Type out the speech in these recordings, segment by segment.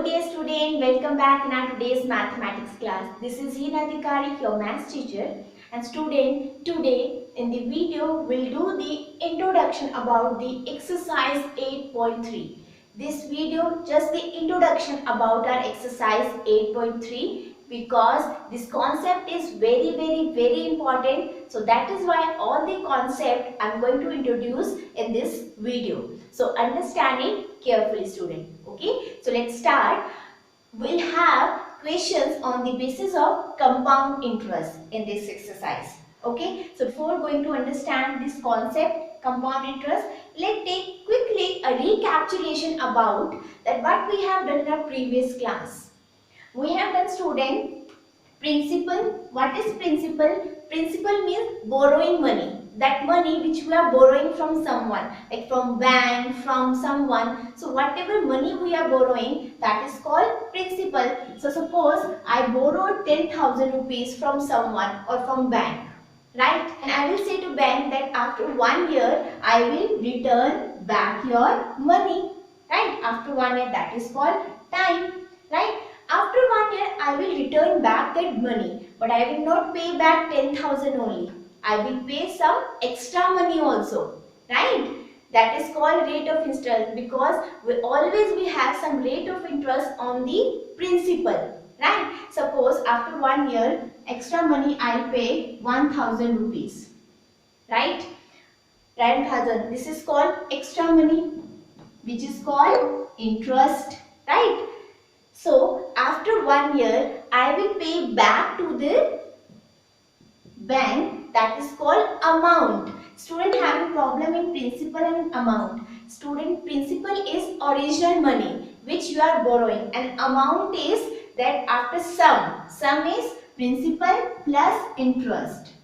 dear student, welcome back in our today's mathematics class. This is Hina Adhikari, your maths teacher. And student, today in the video we'll do the introduction about the exercise 8.3. This video just the introduction about our exercise 8.3 because this concept is very important. So that is why all the concept I'm going to introduce in this video. So understand it carefully, student. Okay, so let's start. We'll have questions on the basis of compound interest in this exercise. Okay, so before going to understand this concept compound interest, let's take quickly a recapitulation about that what we have done in our previous class. We have done, student, principal. What is principal? Principal means borrowing money. That money which we are borrowing from someone, like from bank, from someone. So whatever money we are borrowing, that is called principal. So suppose I borrowed 10,000 rupees from someone or from bank, right? And I will say to bank that after 1 year I will return back your money, right? After 1 year, that is called time, right? After 1 year, I will return back that money, but I will not pay back 10,000 only. I will pay some extra money also, right? That is called rate of interest because we always have some rate of interest on the principal, right? Suppose after 1 year, extra money I pay 1,000 rupees, right? 10,000. This is called extra money, which is called interest, right? So after 1 year, I will pay back to the bank, that is called amount. Student having problem in principal and amount. Student, principal is original money which you are borrowing and amount is that after sum. Sum is principal plus interest.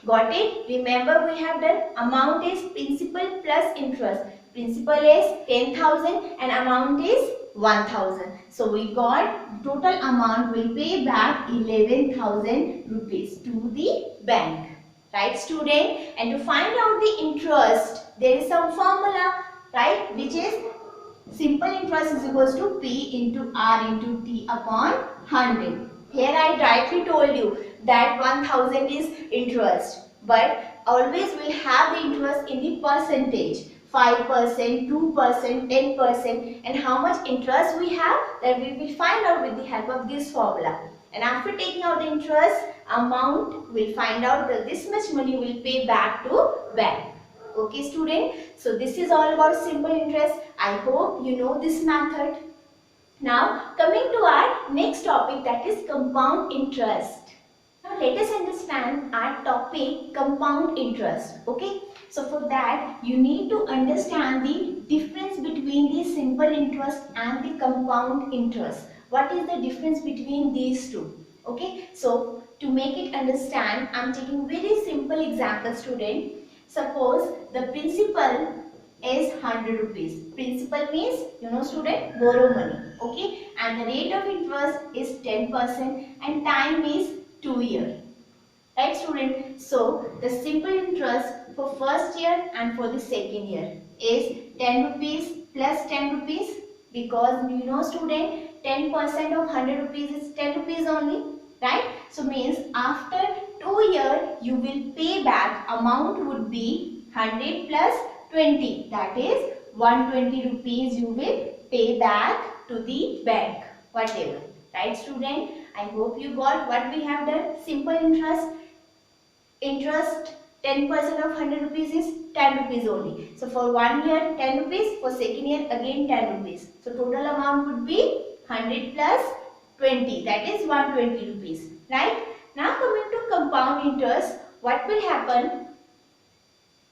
Got it? Remember we have done amount is principal plus interest. Principal is 10,000 and amount is 1,000. So we got total amount will pay back 11,000 rupees to the bank. Right, student? And to find out the interest, there is some formula, right? Which is simple interest is equals to P into R into T upon 100. Here I directly told you that 1,000 is interest. But always we'll have the interest in the percentage. 5%, 2%, 10%, and how much interest we have, that we will find out with the help of this formula. And after taking out the interest amount, we'll find out that this much money will pay back to bank. Okay, student? So this is all about simple interest. I hope you know this method. Now coming to our next topic, that is compound interest. Now let us understand our topic compound interest. Okay. So for that you need to understand the difference between the simple interest and the compound interest. What is the difference between these two? Okay. So to make it understand, I am taking very simple example, student. Suppose the principal is 100 rupees. Principal means, you know, student, borrow money. Okay. And the rate of interest is 10% and time is 2 years. Right, student? So the simple interest for first year and for the second year is 10 rupees plus 10 rupees because you know, student, 10% of 100 rupees is 10 rupees only, right? So means after 2 years you will pay back, amount would be 100 plus 20, that is 120 rupees you will pay back to the bank, whatever. Right, student? I hope you got what we have done. Simple interest. Interest 10% of 100 rupees is 10 rupees only. So for 1 year 10 rupees, for second year again 10 rupees. So total amount would be 100 plus 20, that is 120 rupees. Right? Now coming to compound interest, what will happen?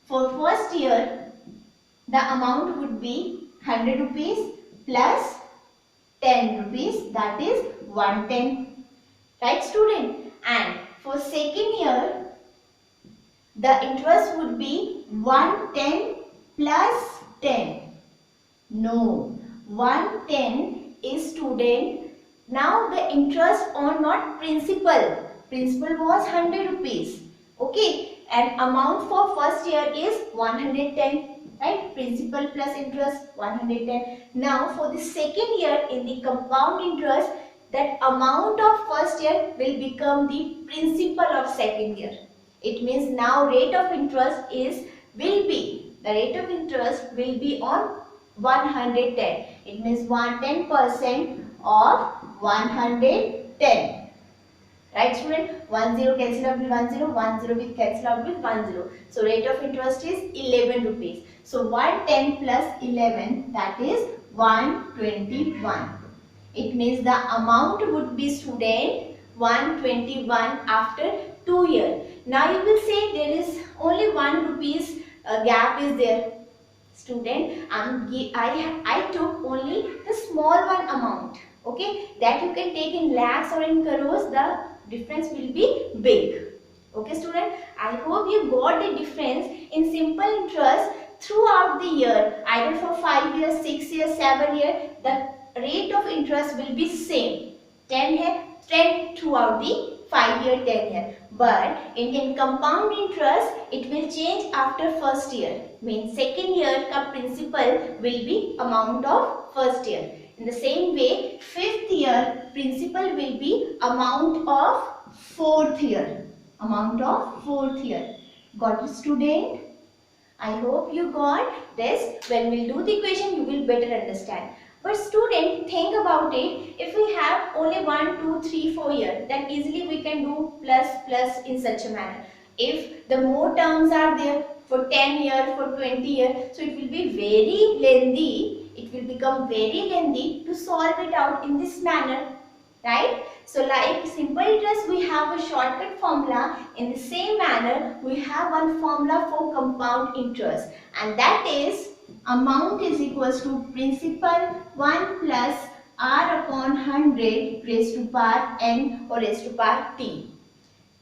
For first year the amount would be 100 rupees plus 10 rupees, that is 110. Right, student? And for second year the interest would be 110 plus 10. No, 110 is, student, now the interest on not principal. Principal was 100 rupees. Okay, and amount for first year is 110. right? Principal plus interest 110. Now for the second year in the compound interest, that amount of first year will become the principal of second year. It means now rate of interest the rate of interest will be on 110. It means 10% of 110. Right student? 10 cancel out with 10 with cancel out with 10. So rate of interest is 11 rupees. So 110 plus 11, that is 121. It means the amount would be student 121 after 2 years. Now you will say there is only 1 rupees gap is there. Student, I took only the small one amount. Okay, that you can take in lakhs or in crores, the difference will be big. Okay student, I hope you got the difference in simple interest throughout the year, either for 5 years, 6 years, 7 years, the rate of interest will be same. 10 है 10 throughout the 5 year, 10 year. But in compound interest, it will change after first year. Means second year का principal will be amount of first year. In the same way, fifth year principal will be amount of fourth year. Amount of fourth year. Got it student? I hope you got this. When we do the equation, you will better understand. But student, think about it. If we have only 1, 2, 3, 4 years, then easily we can do plus in such a manner. If the more terms are there for 10 years, for 20 years, so it will be very lengthy. It will become very lengthy to solve it out in this manner. Right? So like simple interest, we have a shortcut formula. In the same manner, we have one formula for compound interest, and that is amount is equals to principal 1 plus r upon 100 raised to power n or raised to power t.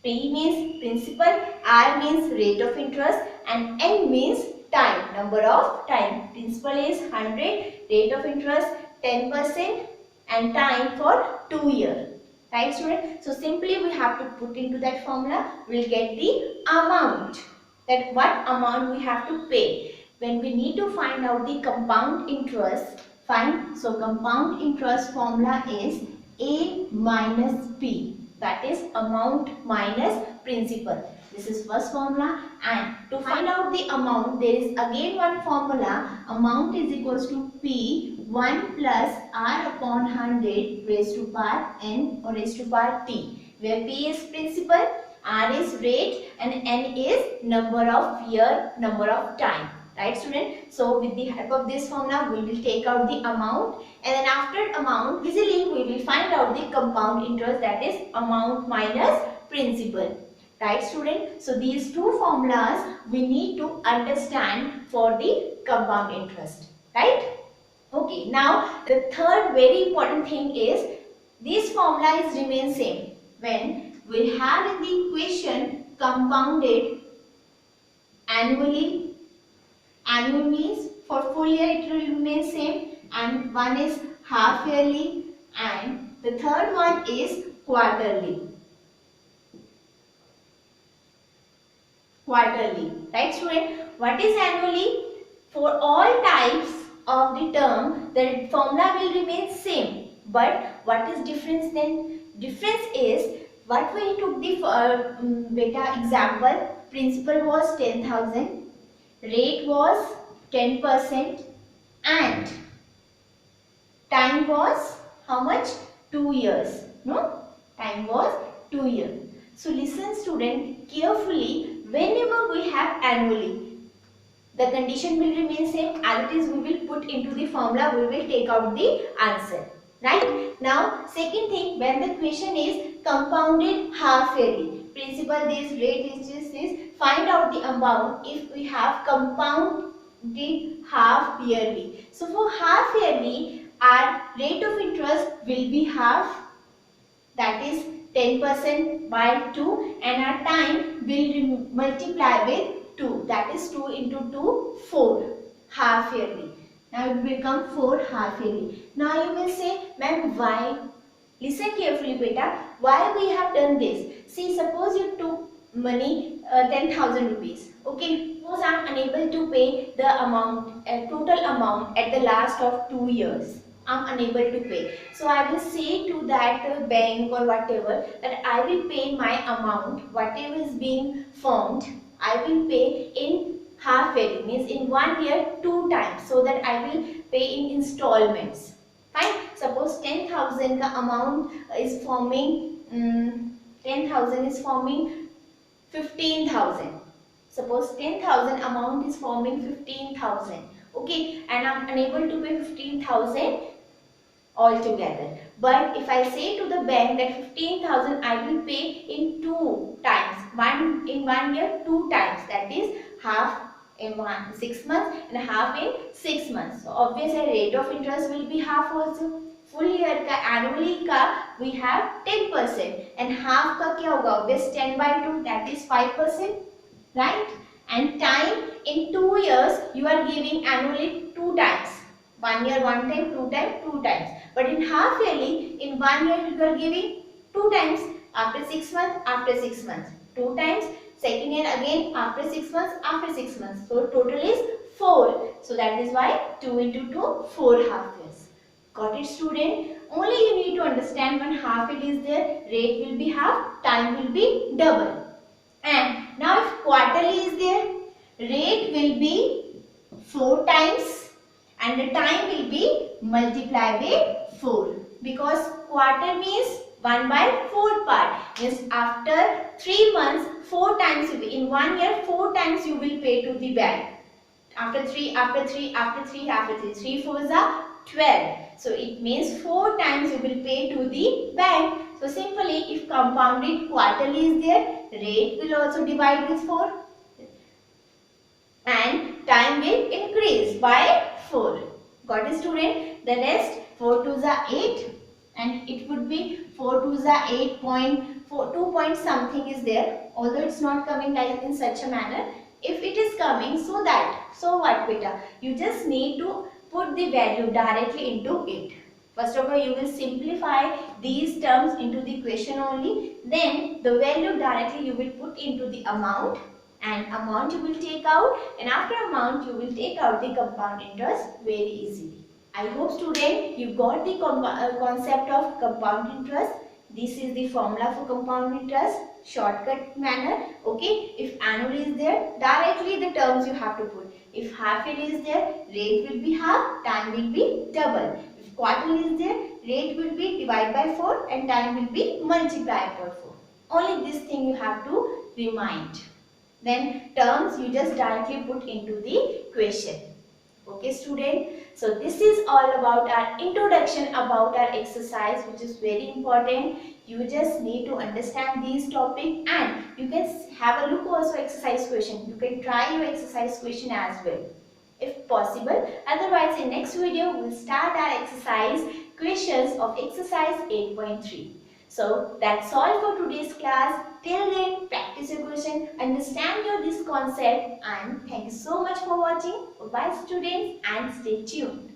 P means principal, r means rate of interest, and n means time, number of time. Principal is 100, rate of interest 10%, and time for 2 years. Right student? So simply we have to put into that formula, we'll get the amount. That what amount we have to pay. When we need to find out the compound interest, fine. So compound interest formula is A minus P. That is amount minus principal. This is first formula, and to find out the amount, there is again one formula. Amount is equals to P 1 plus r upon 100 raised to power n or raised to power t, where P is principal, r is rate, and n is number of year, number of time. Right student? So with the help of this formula, we will take out the amount, and then after amount, easily we will find out the compound interest, that is amount minus principal. Right student? So these two formulas we need to understand for the compound interest. Right? Okay, now the third very important thing is this formula is remain same. When we have in the equation compounded annually, annual means for full year it will remain same, and one is half yearly, and the third one is quarterly. Quarterly, right student? What is annually? For all types of the term, the formula will remain same. But what is difference then? Difference is what we took the beta example. Principal was 10,000, rate was 10%, and time was how much? 2 years. No? Time was 2 years. So listen student carefully. Whenever we have annually, the condition will remain same. As it is, we will put into the formula, we will take out the answer. Right? Now, second thing, when the question is compounded half yearly, principal this, rate is this, find out the amount if we have compounded half yearly. So for half yearly, our rate of interest will be half, that is 10% by 2, and our time will multiply with 2, that is 2 into 2, 4 half yearly. Now it will become 4 half yearly. Now you will say, ma'am, why? Listen carefully beta, why we have done this? See, suppose you took money 10,000 rupees, okay, I'm unable to pay the amount, total amount at the last of 2 years. I'm unable to pay. So I will say to that bank or whatever that I will pay my amount, whatever is being formed, I will pay in half yearly, means in 1 year 2 times, so that I will pay in installments. Fine. Suppose 10,000 ka amount is forming 10,000 is forming 15,000. Suppose 10,000 amount is forming 15,000. Okay, and I'm unable to pay 15,000 altogether. But if I say to the bank that 15,000 I will pay in 2 times, one in 1 year 2 times, that is half in 6 months and half in 6 months. So obviously rate of interest will be half also. Full year का annually का we have 10% and half का क्या होगा, obvious 10 by 2, that is 5%, right? And time in 2 years you are giving annually 2 times. 1 year 1 time, 2 times, 2 times. But in half yearly, in 1 year you are giving 2 times. After 6 months, after 6 months, 2 times. Second year again after 6 months, after 6 months. So total is 4. So that is why 2 into 2, 4 half years. Got it, student? Only you need to understand when half year is there, rate will be half, time will be double. And now if quarterly is there, rate will be 4 times and the time will be multiplied by 4, because quarter means 1 by 4 part, means after 3 months 4 times you will, in 1 year 4 times you will pay to the bank. After 3, after 3, after 3, after 3, 3 4s are 12. So it means 4 times you will pay to the bank. So simply if compounded quarterly is there, rate will also divide with 4 and time will increase by 4. Got it, student? The rest 4 2s are 8 and it would be 4 2s are 8.4, 2 point something is there, although it's not coming like in such a manner. If it is coming, so what beta? You just need to put the value directly into it. First of all, you will simplify these terms into the equation only. Then the value directly you will put into the amount, and amount you will take out, and after amount you will take out the compound interest very easily. I hope student you got the concept of compound interest. This is the formula for compound interest, shortcut manner. Okay, if annual is there, directly the terms you have to put. If half year is there, rate will be half, time will be double. If quarter is there, rate will be divided by 4 and time will be multiplied by 4. Only this thing you have to remind. Then terms you just directly put into the question. Okay, student. So this is all about our introduction about our exercise, which is very important. You just need to understand these topics, and you can have a look also exercise question. You can try your exercise question as well, if possible. Otherwise, in next video, we'll start our exercise questions of exercise 8.3. So that's all for today's class. Till then, practice your question, understand this concept, and thank you so much for watching. Bye students, and stay tuned.